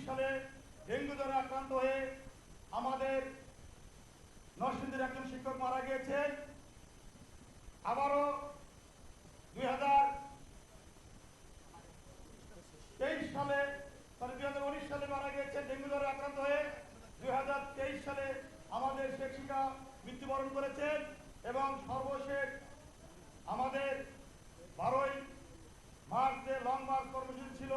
সালে ডেঙ্গু জ্বরে আক্রান্ত হয়ে আমাদের নরসিংদীর একজন শিক্ষক মারা গিয়েছেন। আবারও 2023 সালে 2019 সালে মারা গিয়েছেন ডেঙ্গু জ্বরে আক্রান্ত হয়ে। 2023 সালে আমাদের শিক্ষিকা মৃত্যুবরণ করেছেন এবং সর্বশেষ আমাদের 12ই মার্চ যে লং মার্চ কর্মসূচি ছিল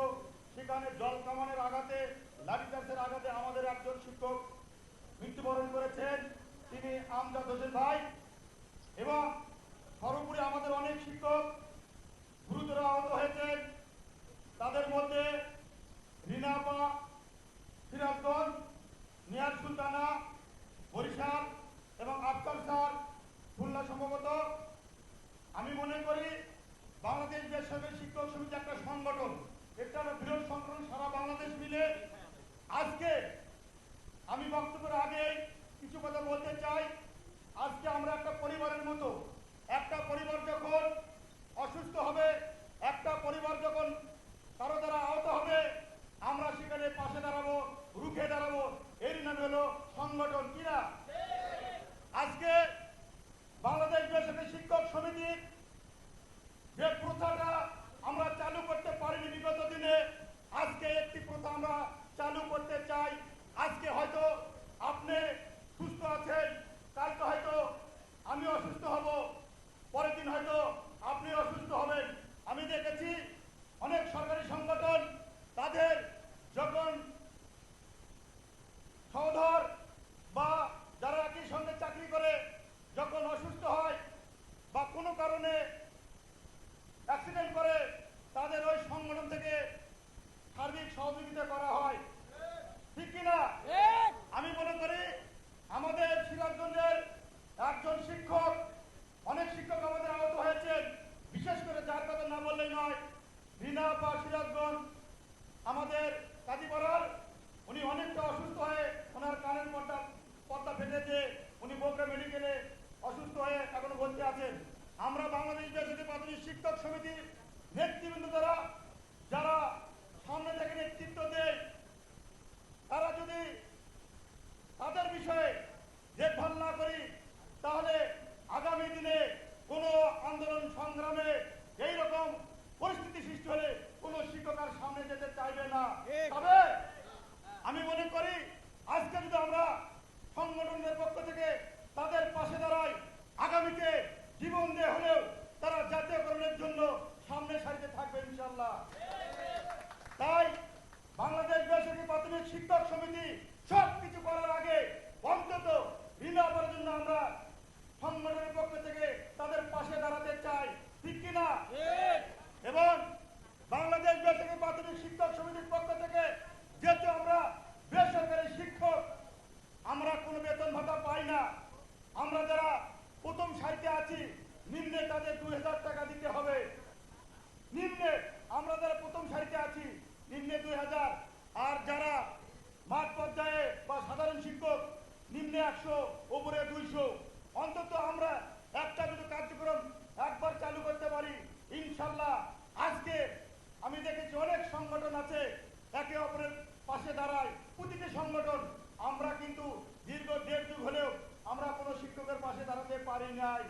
সেখানে জল কামানের আঘাতে লাঠিচার্জের আঘাতে আমাদের একজন শিক্ষক মৃত্যুবরণ করেছেন, তিনি আমজাদ হোসেন ভাই। এবং সর্বোপরি আমাদের অনেক শিক্ষক গুরুতর আহত হয়েছেন। তাদের মধ্যে রিনা আপা সিরাজগঞ্জ, নিয়াজ সুলতানা বরিশাল এবং আফতার স্যার খুলনা সম্ভবত। আমি মনে করি বাংলাদেশ বেসরকারি শিক্ষক সমিতি একটা সংগঠন, একটা বৃহৎ সংগঠন সারা বাংলাদেশ মিলে। আজকে আমি বক্তব্যের আগে কিছু কথা বলতে চাই। আজকে আমরা একটা পরিবারের মতো, একটা পরিবার যখন অসুস্থ হবে, একটা পরিবার যখন কারো দ্বারা আহত হবে, আমরা সেখানে পাশে দাঁড়াবো, রুখে দাঁড়াবো। এর নাম হলো সংগঠন, কিনা? আজকে বাংলাদেশ বেসরকারি শিক্ষক সমিতির যে প্রথাটা আমরা চালু করতে পারিনি বিগত দিনে, আজকে একটি প্রথা আমরা চালু করতে চাই। আজকে হয়তো আপনি সুস্থ আছেন, কালকে হয়তো আমি অসুস্থ হব, পরের দিন হয়তো আপনি অসুস্থ হবেন। আমি দেখেছি অনেক সরকারি সংগঠন তাদের যখন সহোদর বা যারা একই সঙ্গে চাকরি করে যখন অসুস্থ হয় বা কোনো কারণে অ্যাক্সিডেন্ট করে, তাদের ওই সংগঠন থেকে সার্বিক সহযোগিতা করা হয়, ঠিক কিনা? আমি মনে করি আমাদের সিরাজগঞ্জের একজন শিক্ষক, অনেক শিক্ষক আমাদের আহত হয়েছেন, বিশেষ করে যার কথা না বললেই নয়, রিনা বা সিরাজগঞ্জ আমাদের কাজীপাড়ার, উনি অনেকটা অসুস্থ হয়ে ওনার কানের পর্দা ফেটেছে, উনি বগুড়া মেডিকেলে অসুস্থ হয়ে এখনো ভর্তি আছেন। আমরা বাংলাদেশ বেসরকারি প্রাথমিক শিক্ষক সমিতির নেতৃবৃন্দ দ্বারা যারা সামনে থেকে নেতৃত্ব দেয়, তারা যদি তাদের বিষয়ে দেখভাল না করি, তাহলে আগামী দিনে কোনো আন্দোলন সংগ্রামে এইরকম পরিস্থিতি সৃষ্টি হলে কোনো শিক্ষক আর সামনে যেতে চাইবে না। তবে আমি মনে করি আজকে যদি আমরা সংগঠনের পক্ষ থেকে তাদের পাশে দাঁড়াই, আগামীতে জীবন দিয়ে হলেও তারা জাতীয়করণের জন্য সামনে সারিতে থাকবে ইনশাল্লাহ। তাই বাংলাদেশ বেসরকারি প্রাথমিক শিক্ষক সমিতি সবকিছু করার আগে অন্তত ঋণ আপার জন্য আমরা সংগঠনের পক্ষ থেকে তাদের পাশে দাঁড়াতে চাই, ঠিক কিনা? এবং বাংলাদেশ বেসরকারি প্রাথমিক শিক্ষক সমিতির পক্ষ থেকে যেহেতু আমরা বেসরকারি শিক্ষক, আমরা কোনো বেতন ভাতা পাই না। আমরা যারা প্রথম সারিতে আছি, নিম্নে তাদের 2000 টাকা দিতে হবে। নিম্নে আমরা যারা প্রথম সারিতে আছি, নিম্নে 2000, আর যারা মাঠ পর্যায়ে বা সাধারণ শিক্ষক নিম্নে 100, উপরে 200। অন্তত আমরা একটা দুটো কার্যক্রম একবার চালু করতে পারি ইনশাল্লাহ। আজকে আমি দেখেছি অনেক সংগঠন আছে একে অপরের পাশে দাঁড়ায়, প্রতিটি সংগঠন। আমরা কিন্তু দীর্ঘ 1.5 যুগ হলেও আমরা কোনো শিক্ষকের পাশে দাঁড়াতে পারি নাই।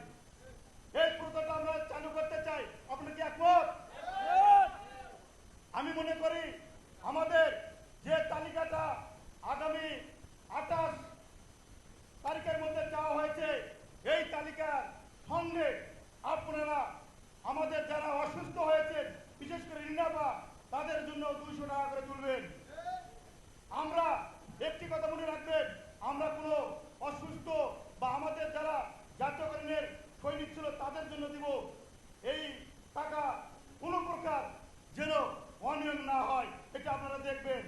এই প্রথাটা আমরা চালু করতে চাই। আপনি কি একমত? আমি মনে করি আমাদের যে তালিকাটা আগামী 28 তারিখের মধ্যে চাওয়া হয়েছে, এই তালিকার সঙ্গে আপনারা আমাদের যারা অসুস্থ হয়েছেন, বিশেষ করে রিনাবা, তাদের জন্য 200 টাকা করে তুলবেন। আমরা একটি কথা মনে রাখবেন, আমরা কোনো অসুস্থ বা আমাদের যারা জাতীয়করণের সৈনিক ছিল তাদের জন্য দিব। এই টাকা কোনো প্রকার যেন অনিয়ম না হয়, এটা আপনারা দেখবেন।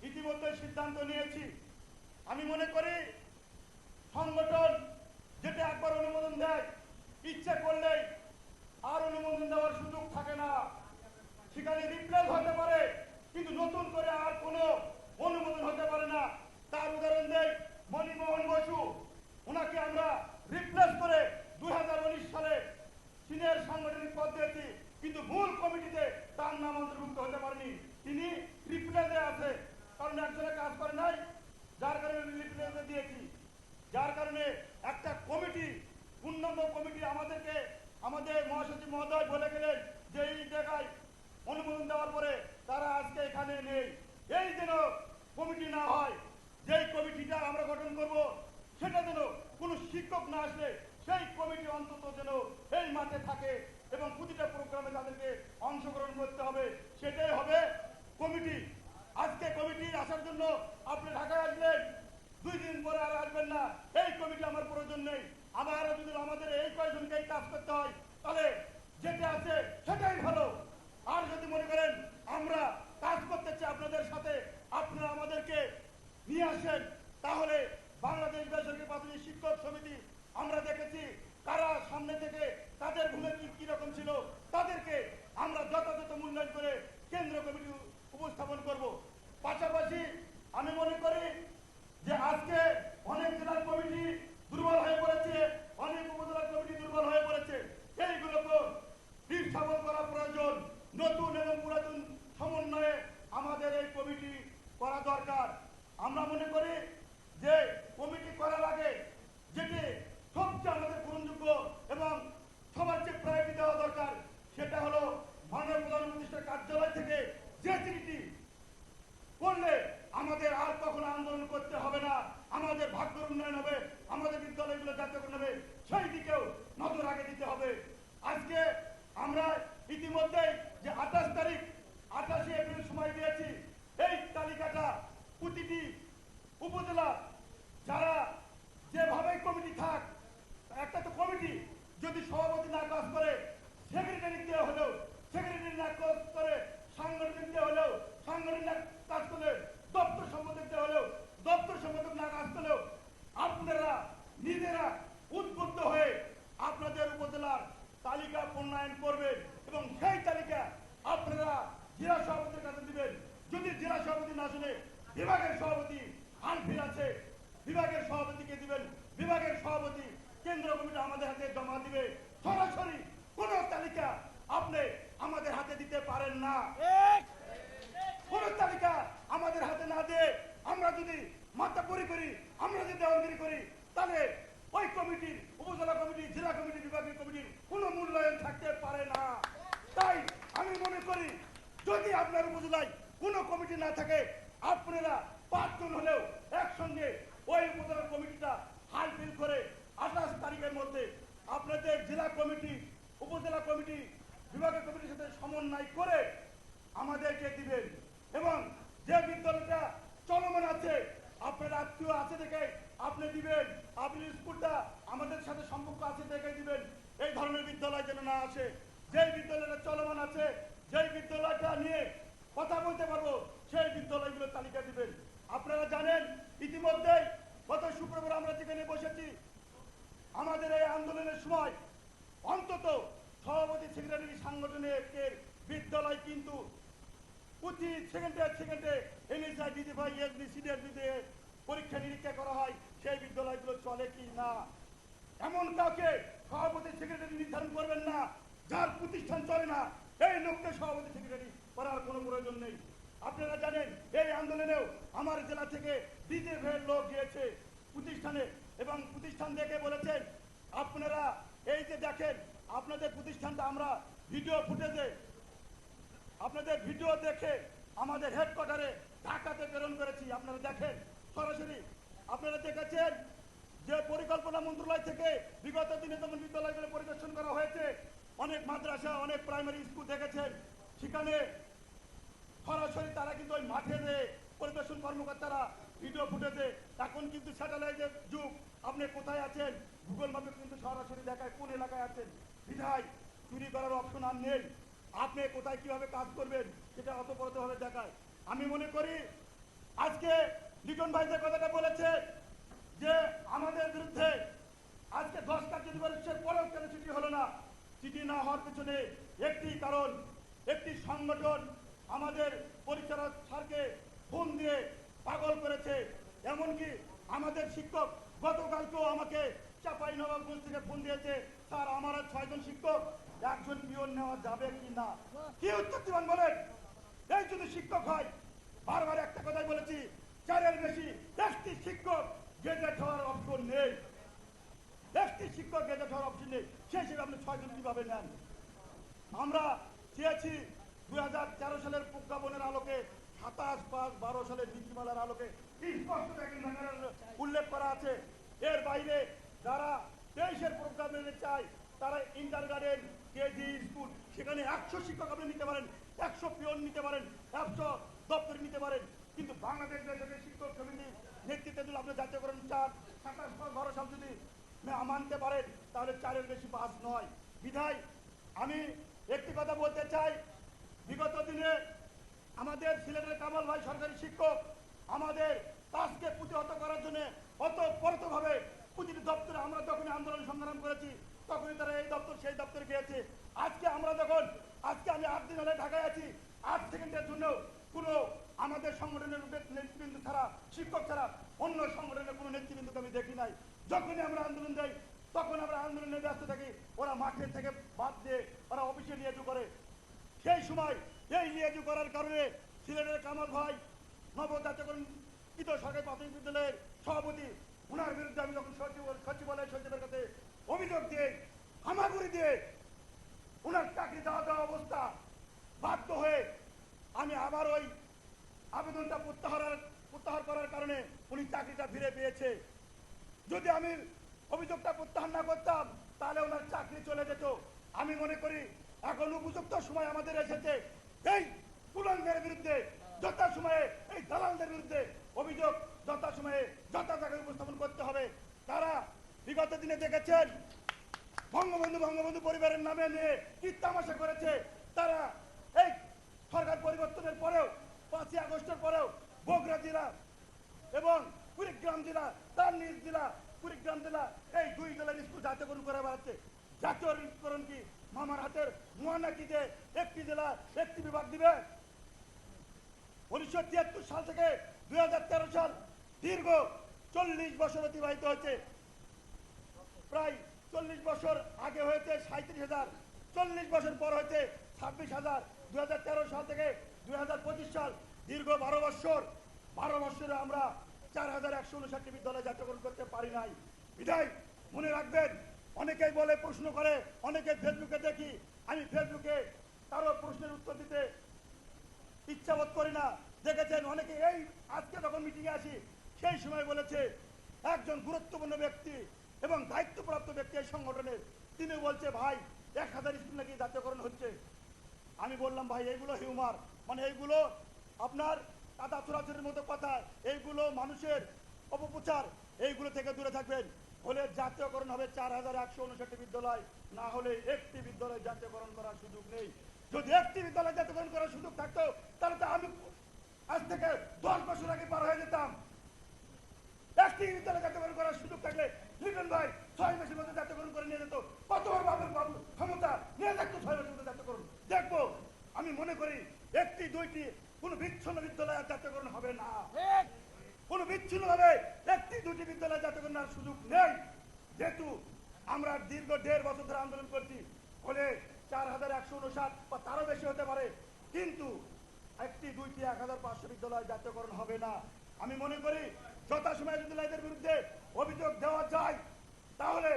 ইতিমধ্যে সিদ্ধান্ত নিয়েছি। আমি মনে করি সংগঠন যেটা একবার অনুমোদন দেয়, ইচ্ছে করলেই আর অনুমোদন দেওয়ার সুযোগ থাকে না। সেখানে রিপ্লেস হতে পারে, কিন্তু নতুন করে আর কোনো অনুমোদন হতে পারে না। তার উদাহরণ দেই, মণিমোহন বসু, ওনাকে আমরা রিপ্লেস করে 2019 সালে সিনিয়র সাংগঠনিক পদ দিয়েছি, কিন্তু মূল কমিটিতে তার নাম অন্তর্ভুক্ত হতে পারেনি। তিনি রিপ্লেসে আছে, কারণ একজনে কাজ করে নাই, যার কারণে রিপ্লেসে দিয়েছি। যার কারণে একটা কমিটি, পূর্ণাঙ্গ কমিটি আমাদেরকে আমাদের মহাসচিব মহোদয় বলে গেলেন যে এই জায়গায় অনুমোদন দেওয়ার পরে তারা আজকে এখানে নেই। এই যেন কমিটি না হয়, যেই কমিটিটা আমরা গঠন করব সেটা যেন কোনো শিক্ষক না আসলে সেই কমিটি অন্তত যেন এই মাঠে থাকে এবং প্রতিটা প্রোগ্রামে তাদেরকে অংশগ্রহণ করতে হবে, সেটাই হবে কমিটি। আজকে কমিটি আসার জন্য আপনি ঢাকায় আসলেন, 2 দিন পরে আর আসবেন না, এই কমিটি আমার প্রয়োজন নেই। আরো যদি আমাদের এই কয়েকজনকে কাজ করতে হয়, তাহলে যেটা আছে সেটাই ভালো। আর যদি মনে করেন আমরা কাজ করতে চাই আপনাদের সাথে, আপনারা আমাদেরকে নিয়ে আসেন, তাহলে বাংলাদেশ বেসরকারি প্রাথমিক শিক্ষক সমিতি আমরা দেখেছি কারা সামনে থেকে তাদের ভূমিকা কি রকম ছিল, তাদেরকে আমরা যথাযথ মূল্যায়ন করে কেন্দ্র কমিটি উপস্থাপন করব। পাশাপাশি আমি মনে করি যে আজকে অনেক জেলার কমিটি দুর্বল হয়ে পড়েছে, অনেক উপজেলার কমিটি দুর্বল হয়ে পড়েছে। এইগুলোকে রিস্থাপন করা প্রয়োজন। নতুন এবং পুরাতন সমন্বয়ে আমাদের এই কমিটি করা দরকার। আমরা মনে করি যে কমিটি করার আগে যেটি সবচেয়ে আমাদের গ্রহণযোগ্য এবং সবার চেয়ে প্রায়োরিটি দেওয়া দরকার, সেটা হলো মাননীয় প্রধান উপদেষ্টার কার্যালয় থেকে যে চিঠিটি করলে আমাদের আর কখনো আন্দোলন করতে হবে না, আমাদের ভাগ্যের উন্নয়ন হবে, আমাদের বিদ্যালয়গুলো জাতীয়করণ হবে, সেই দিকেও নজর আগে দিতে হবে। আজকে আমরা ইতিমধ্যেই যে 28 তারিখ 28 এপ্রিল সময় দিয়েছি, এই তালিকাটা প্রতিটি উপজেলা যারা যেভাবে কমিটি থাক, একটা তো কমিটি যদি সভাপতি না কাজ করে, সেক্রেটারি দেওয়া হলেও, সেক্রেটারি না কাজ করে সাংগঠনিক দেওয়া হলেও, সাংগঠনিক না কাজ করলে দপ্তর সম্পাদক দেওয়া হলেও, দপ্তর সম্পাদক না কাজ করলেও আপনারা নিজেরা উদ্বুদ্ধ হয়ে আপনাদের উপজেলার তালিকা প্রণয়ন করবেন এবং সেই তালিকা আপনারা জেলা সভাপতির কাছে দিবেন। যদি জেলা সভাপতি না শুনে বিভাগের সভাপতি আনফিল আছে, বিভাগের সভাপতিকে দিবেন, বিভাগের সভাপতি কেন্দ্র কমিটি আমাদের হাতে জমা দিবে। সরাসরি কোন তালিকা আপনি আমাদের হাতে দিতে পারেন না। কোন তালিকা আমাদের হাতে না দিয়ে আমরা যদি মাতাব্বরি করি, আমরা যদি দেওয়ানগিরি করি, তাহলে ওই কমিটির, উপজেলা কমিটি, জেলা কমিটি, বিভাগীয় কমিটির কোনো মূল্যায়ন থাকতে পারে না। তাই আমি মনে করি যদি আপনার উপজেলায় কোনো কমিটি না থাকে, আপনারা 5 জন হলেও একসঙ্গে ওই উপজেলা কমিটিটা হালফিল করে 28 তারিখের মধ্যে আপনাদের জেলা কমিটি, উপজেলা কমিটি, বিভাগীয় কমিটির সাথে সমন্বয় করে আমাদেরকে দিবেন। এবং যে বিদ্যালয়টা চলমান আছে, আপনার আত্মীয় আছে দেখে আপনি দিবেন, আপনি স্কুলটা আমাদের সাথে সম্পর্ক আছে দেখে দিবেন। এই ধরনের বিদ্যালয় যেন না আসে। যেই বিদ্যালয়টা চলমান আছে, যেই বিদ্যালয়টা নিয়ে কথা বলতে পারবো, সেই বিদ্যালয়গুলোর তালিকা দিবেন। আপনারা জানেন ইতিমধ্যেই গত শুক্রবার আমরা যেখানে বসেছি, আমাদের এই আন্দোলনের সময় অন্তত সভাপতি সেক্রেটারি সাংগঠনিকের বিদ্যালয় কিন্তু প্রতি সেকেন্ডে এনএসআই ডিজিভাই এসবি সিডিএসবি দিয়ে পরীক্ষা নিরীক্ষা করা হয়, সেই বিদ্যালয়গুলো চলে কি না। এমন কাউকে সভাপতি সেক্রেটারি নির্ধারণ করবেন না যার প্রতিষ্ঠান চলে না, এই লোককে সভাপতি সেক্রেটারি করার কোনো প্রয়োজন নেই। আপনারা জানেন এই আন্দোলনেও আমার জেলা থেকে ডিজিএফের লোক গিয়েছে প্রতিষ্ঠানে এবং প্রতিষ্ঠান দেখে বলেছেন আপনারা এই যে দেখেন আপনাদের প্রতিষ্ঠানটা আমরা ভিডিও ফুটেজে আপনাদের ভিডিও দেখে আমাদের হেডকোয়ার্টারে ঢাকাতে প্রেরণ করেছি। আপনারা দেখেন সরাসরি, আপনারা দেখেছেন যে পরিকল্পনা মন্ত্রণালয় থেকে বিগত দিনে যেমন বিদ্যালয়গুলো পরিদর্শন করা হয়েছে, অনেক মাদ্রাসা, অনেক প্রাইমারি স্কুল দেখেছেন, সেখানে সরাসরি তারা কিন্তু ওই মাঠে যে পরিদর্শন কর্মকর্তারা ভিডিও ফুটেছে। এখন কিন্তু স্যাটেলাইটের যুগ, আপনি কোথায় আছেন গুগল ম্যাপে কিন্তু সরাসরি দেখায় কোন এলাকায় আছেন। বিধায় চুরি করার অপশন আর নেই, আপনি কোথায় কিভাবে কাজ করবেন সেটা অতপ্রতভাবে দেখায়। আমি মনে করি আজকে লিটন ভাই যে কথাটা বলেছে যে আমাদের বিরুদ্ধে আজকে 10 কার্যদিবসের পরেও কেন চিঠি হলো না, চিঠি না হওয়ার পিছনে একটি কারণ, একটি সংগঠন আমাদের পরিচালক স্যারকে ফোন দিয়ে পাগল করেছে। এমনকি আমাদের শিক্ষক গতকালকেও আমাকে চাঁপাইনবাবগঞ্জ থেকে ফোন দিয়েছে, স্যার আমার 6 জন শিক্ষক, একজন পিয়ন নেওয়া যাবে কি না। কি উত্তর দিবেন বলেন? এই যদি শিক্ষক হয়, বারবার একটা কথাই বলেছি, 4-এর বেশি একটি শিক্ষক গেজেট হওয়ার অপশন নেই, একটি শিক্ষক গেজেট হওয়ার অপশন নেই। সেই হিসেবে আপনি 6 জন কিভাবে নেন? আমরা চেয়েছি 2013 সালের প্রজ্ঞাপনের আলোকে, 27/5/12 সালের নীতিমালার আলোকে স্পষ্ট উল্লেখ করা আছে। এর বাইরে যারা 23-এর প্রজ্ঞাপনে চায় তারা ইন্টার গার্ডেন, কেজি স্কুল, সেখানে 100 শিক্ষক আপনি নিতে পারেন, 100 পিয়ন নিতে পারেন, 100 দপ্তর নিতে পারেন। কিন্তু বাংলাদেশ দেশের শিক্ষক সমিতির নেতৃত্বে যদি আপনি জাতীয়করণ চান, 27/12 সাল যদি মানতে পারেন, তাহলে 4-এর বেশি পাস নয়। বিধায় আমি একটি কথা বলতে চাই, বিগত দিনে আমাদের সিলেটের কামাল ভাই সরকারি শিক্ষক আমাদের কাজকে প্রতিহত করার জন্য অতপ্রতভাবে প্রতিটি দপ্তরে আমরা যখনই আন্দোলন সংগ্রাম করেছি তখনই তারা এই দপ্তর সেই দপ্তরে গিয়েছে। আজকে আমরা যখন আমি 8 দিন হলে ঢাকায় আছি, 8 সেকেন্ডের জন্য কোনো আমাদের সংগঠনের নেতৃবৃন্দ ছাড়া, শিক্ষক ছাড়া অন্য সংগঠনের কোনো নেতৃবৃন্দকে আমি দেখি নাই। যখনই আমরা আন্দোলন যাই তখন আমরা আন্দোলনে ব্যস্ত থাকি, ওরা মাঠের থেকে বাদ দিয়ে ওরা অফিসে লিয়াজু করে। সেই সময় এই লিয়াজু করার কারণে সিলেটের কামাল ভাই নবজাতীয়করণকৃত সরকারি প্রাথমিক বিদ্যালয়ের সভাপতি, ওনার বিরুদ্ধে আমি যখন সচিবালয় সচিবের কাছে অভিযোগ দিয়ে হামাগুড়ি দিয়ে ওনার চাকরি দেওয়া অবস্থা, বাধ্য হয়ে আমি আবার ওই আবেদনটা প্রত্যাহার করার কারণে উনি চাকরিটা ফিরে পেয়েছে। যদি আমি অভিযোগটা প্রত্যাহার না করতাম তাহলে ওনার চাকরি চলে যেত। আমি মনে করি এখন উপযুক্ত সময় আমাদের এসেছে এই কুলাঙ্গের বিরুদ্ধে, যথাসময়ে এই দালালদের বিরুদ্ধে অভিযোগ যথাসময়ে যথা জায়গায় উপস্থাপন করতে হবে। তারা বিগত দিনে দেখেছেন বঙ্গবন্ধু পরিবারের নামে নিয়ে কি তামাশা করেছে। তারা এই সরকার পরিবর্তনের পরেও, 5ই আগস্টের পরেও বগুড়া জেলা এবং কুড়িগ্রাম জেলা, তার নিজ জেলা কুড়িগ্রাম জেলা, এই 2 জেলার স্কুল জাতীয়করণ করে বেড়াচ্ছে। জাতীয়করণ কি মামার হাতের মোয়ানা কি যে একটি জেলা একটি বিভাগ দিবে? 1973 সাল থেকে 2013 সাল দীর্ঘ 40 বছর অতিবাহিত হয়েছে। প্রায় 40 বছর আগে হয়েছে 37,000, 40 বছর পর হয়েছে 26,000। 2013 সাল থেকে 2025 সাল দীর্ঘ 12 বছর, 12 বছরে আমরা 4159টি বিদ্যালয় জাতীয়করণ করতে পারি নাই। বিধায় মনে রাখবেন, অনেকেই বলে, প্রশ্ন করে, অনেকে ফেসবুকে দেখি, আমি ফেসবুকে কারো প্রশ্নের উত্তর দিতে ইচ্ছাবোধ করি না। দেখেছেন অনেকে এই আজকে যখন মিটিংয়ে আসি সেই সময় বলেছে একজন গুরুত্বপূর্ণ ব্যক্তি এবং দায়িত্বপ্রাপ্ত ব্যক্তি এই সংগঠনের, তিনি বলছে ভাই 1000 স্কুল নাকি জাতীয়করণ হচ্ছে। আমি বললাম ভাই এইগুলো হিউমার, মানে এইগুলো আপনার কাদা চোরাচুরির মতো কথা, এইগুলো মানুষের অপপ্রচার, এইগুলো থেকে দূরে থাকবেন। হলে জাতীয়করণ হবে 4159টি বিদ্যালয়, না হলে একটি বিদ্যালয় জাতীয়করণ করার সুযোগ নেই। যদি একটি বিদ্যালয় জাতীয়করণ করার সুযোগ থাকতো তাহলে তো আমি আজ থেকে 10 বছর আগে পার হয়ে যেতাম। একটি বিদ্যালয় জাতীয়করণ করার সুযোগ থাকলে লিটন ভাই 6 মাসের মধ্যে জাতীয়করণ করে নিয়ে যেত। কতবার বাবুর ক্ষমতা নিয়ে থাকতো 6 মাসের মধ্যে জাতীয়করণ। দেখবো, আমি মনে করি 1টি 2টি কোনো বিচ্ছিন্ন বিদ্যালয় জাতীয়করণ হবে না। কোনো বিচ্ছিন্ন ভাবে 1টি 2টি বিদ্যালয় জাতীয়করণের সুযোগ নেই। যেহেতু আমরা দীর্ঘ 1.5 বছর ধরে আন্দোলন করছি, ফলে 4159 বা তারও বেশি হতে পারে, কিন্তু 1টি 2টি 1500 বিদ্যালয় জাতীয়করণ হবে না। আমি মনে করি যথাসময়ে যদি এদের বিরুদ্ধে অভিযোগ দেওয়া যায় তাহলে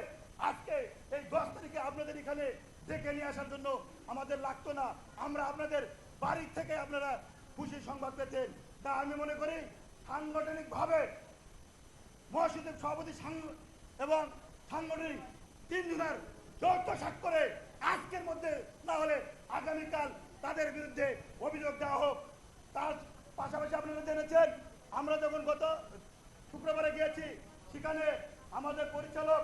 আজকে এই 10 তারিখে আপনাদের এখানে ডেকে নিয়ে আসার জন্য আমাদের লাগতো না। আমরা আপনাদের বাড়ির থেকে আপনারা খুশি সংবাদ পেতেন। তা আমি মনে করি সাংগঠনিকভাবে মহাসচিব, সভাপতি এবং সাংগঠনিক 3 জনের যৌথ স্বাক্ষরে আজকের মধ্যে না হলে আগামীকাল তাদের বিরুদ্ধে অভিযোগ দেওয়া হোক। তার পাশাপাশি আপনারা জেনেছেন আমরা যখন গত শুক্রবারে গিয়েছি, সেখানে আমাদের পরিচালক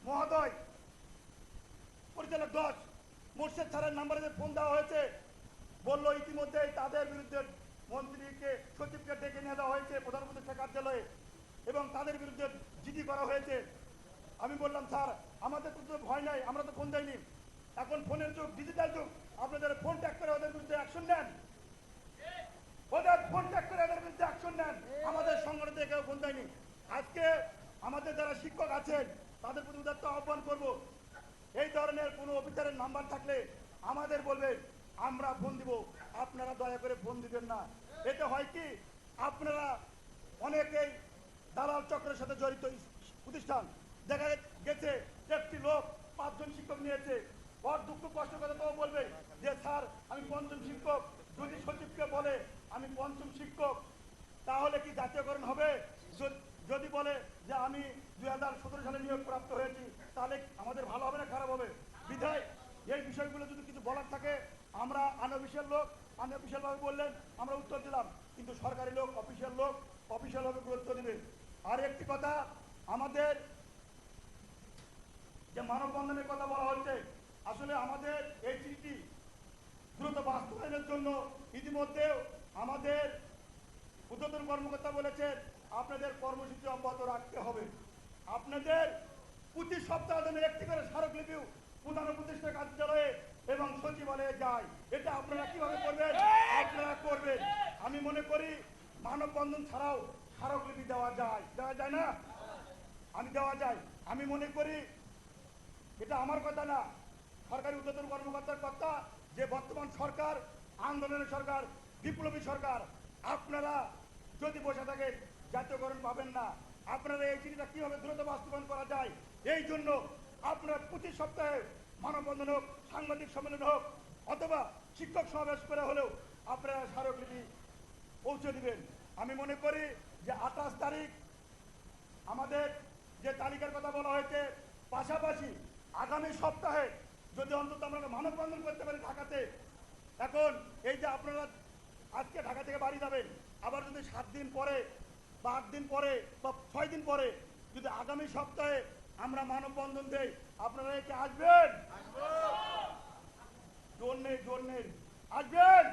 মহোদয়, পরিচালক 10 মোর্শেদ স্যারের নাম্বারে ফোন দেওয়া হয়েছে, বললো ইতিমধ্যে তাদের বিরুদ্ধে মন্ত্রীকে, সচিবকে ডেকে নিয়ে দেওয়া হয়েছে, তাদের বিরুদ্ধে জিডি করা হয়েছে। আমি বললাম স্যার আমাদের তো ভয় নাই, আমরা তো ফোন দেয়নি, এখন ফোনের যুগ, ডিজিটাল যুগ, আপনাদের ফোন ট্যাগ করে ওদের বিরুদ্ধে অ্যাকশন নেন, ওদের ফোন ট্যাগ করে ওদের বিরুদ্ধে অ্যাকশন নেন। আমাদের সংগঠন থেকে কেউ ফোন দেয়নি। আজকে আমাদের যারা শিক্ষক আছেন তাদের প্রতি উদাত্ত আহ্বান করব, এই ধরনের কোনো অফিসারের নাম্বার থাকলে আমাদের বলবেন, আমরা ফোন দিব, আপনারা দয়া করে ফোন দিবেন না। এতে হয় কি, আপনারা অনেকেই দালাল চক্রের সাথে জড়িত প্রতিষ্ঠান, দেখা গেছে একটি লোক 5 জন শিক্ষক নিয়েছে, ওর দুঃখ কষ্ট কথা তো বলবে যে স্যার আমি 5ম শিক্ষক, যদি সচিবকে বলে আমি 5ম শিক্ষক তাহলে কি জাতীয়করণ হবে? যদি বলে যে আমি 2017 সালে নিয়োগ প্রাপ্ত হয়েছি তাহলে আমাদের ভালো হবে না খারাপ হবে? বিধায় এই বিষয়গুলো যদি কিছু বলার থাকে, আমরা আনঅফিসিয়াল লোক, আনঅফিসিয়াল ভাবে বললেন আমরা উত্তর দিলাম, কিন্তু সরকারি লোক, অফিসিয়াল লোক অফিসিয়াল ভাবে গুরুত্ব দিবে। আর একটি কথা, আমাদের যে মানববন্ধনের কথা বলা হচ্ছে, আসলে আমাদের এই চিঠি দ্রুত বাস্তবায়নের জন্য ইতিমধ্যে আমাদের ঊর্ধ্বতন কর্মকর্তা বলেছেন আপনাদের কর্মসূচি অব্যাহত রাখতে হবে। আপনাদের প্রতি সপ্তাহে যেন একটি করে স্মারকলিপি প্রধান উপদেষ্টা কার্যালয়ে এবং সচিবালয়ে যায়। এটা আপনারা কিভাবে করবেন? আপনারা করবেন। আমি মনে করি মানববন্ধন ছাড়াও স্মারকলিপি দেওয়া যায়, দেওয়া যায় না? দেওয়া যায়। আমি মনে করি এটা আমার কথা না, সরকারি ঊর্ধ্বতন কর্মকর্তার কথা, যে বর্তমান সরকার আন্দোলনের সরকার, বিপ্লবী সরকার, আপনারা যদি বসে থাকেন জাতীয়করণ পাবেন না। আপনারা এই চিঠিটা কিভাবে দ্রুত বাস্তবায়ন করা যায়, এই জন্য আপনারা প্রতি সপ্তাহে মানববন্ধন হোক, সাংবাদিক সম্মেলন হোক, অথবা শিক্ষক সমাবেশ করে হলেও আপনারা স্মারকলিপি পৌঁছে দিবেন। আমি মনে করি যে 28 তারিখ আমাদের যে তালিকার কথা বলা হয়েছে, পাশাপাশি আগামী সপ্তাহে যদি অন্তত আমরা মানববন্ধন করতে পারি ঢাকাতে, এখন এই যে আপনারা আজকে ঢাকা থেকে বাড়ি যাবেন, আবার যদি 7 দিন পরে বা 8 দিন পরে বা 6 দিন পরে যদি আগামী সপ্তাহে আমরা মানববন্ধন দেই, আপনারা কি আসবেন? জোর নেই, আসবেন।